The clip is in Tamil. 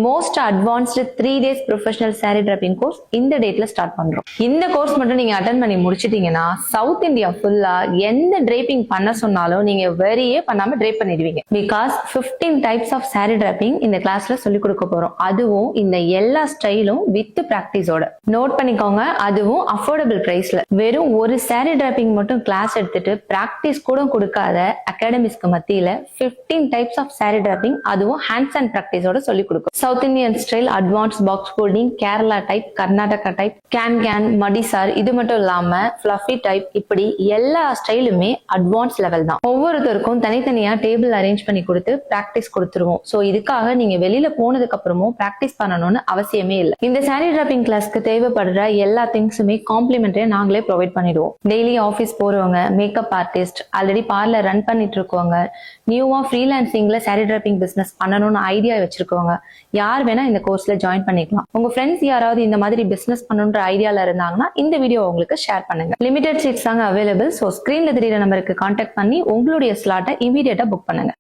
Most advanced 3 days professional saree draping course இந்த டேட்ல ஸ்டார்ட் பண்றோம். இந்த கோர்ஸ் மட்டும் நீங்க அட்டன் பண்ணி முடிச்சிட்டீங்கன்னா சவுத் இந்தியா ஃபுல்லா எந்த டிரேப்பிங் பண்ண சொன்னாலும் நீங்க வெரியே பண்ணாம டிரேப் பண்ணிடுவீங்க. Because 15 types of saree draping இந்த கிளாஸ்ல சொல்லி கொடுக்க போறோம். அதுவும் இந்த எல்லா ஸ்டைலும் வித் பிராக்டிஸோட. நோட் பண்ணிக்கோங்க, அதுவும் அஃபோர்டபிள் பிரைஸ்ல. வெறும் ஒரு saree draping மட்டும் கிளாஸ் எடுத்துட்டு பிராக்டிஸ் கூட கொடுக்காத அகாடமிஸ்க்கு மத்தியில 15 டைப்ஸ் ஆஃப் saree draping அதுவும் ஹேண்ட்ஸ் அண்ட் பிராக்டிஸோட சொல்லி கொடுக்கும். South Indian style, advance box folding, Kerala type, Karnataka type, can madisar, இது மட்டும் இல்லாம ஃபிளஃபி டைப், இப்படி எல்லா ஸ்டைலுமே அட்வான்ஸ் லெவல் தான். ஒவ்வொருத்தருக்கும் தனித்தனியா டேபிள் அரேஞ்ச் பண்ணி கொடுத்து பிராக்டிஸ் கொடுத்துருவோம். சோ இதுக்காக நீங்க வெளியில போனதுக்கு அப்புறமும் பிராக்டிஸ் பண்ணணும்னு அவசியமே இல்லை. இந்த saree draping கிளாஸ்க்கு தேவைப்படுற எல்லா திங்ஸுமே காம்ப்ளிமெண்டரியா நாங்களே ப்ரொவைட் பண்ணிடுவோம். டெய்லி ஆஃபீஸ் போறவங்க, makeup artist, already parlour run பண்ணிட்டு இருக்கவங்க, நியூவா ஃப்ரீலான்சிங்ல saree draping பிசினஸ் பண்ணணும்னு ஐடியா வச்சிருக்கவங்க, யார் வேணா இந்த கோர்ஸ்ல ஜாயின் பண்ணிக்கலாம். உங்க ஃப்ரெண்ட்ஸ் யாராவது இந்த மாதிரி பிசினஸ் பண்ணணுன்ற ஐடியால இருந்தாங்கன்னா இந்த வீடியோ உங்களுக்கு ஷேர் பண்ணுங்க. லிமிடெட் சீட்ஸ் தாங்க அவைலபிள். சோ ஸ்கிரீன்ல தெரியுற நம்பருக்கு கான்டாக்ட் பண்ணி உங்களுடைய ஸ்லாட்டை இமீடியட்டா புக் பண்ணுங்க.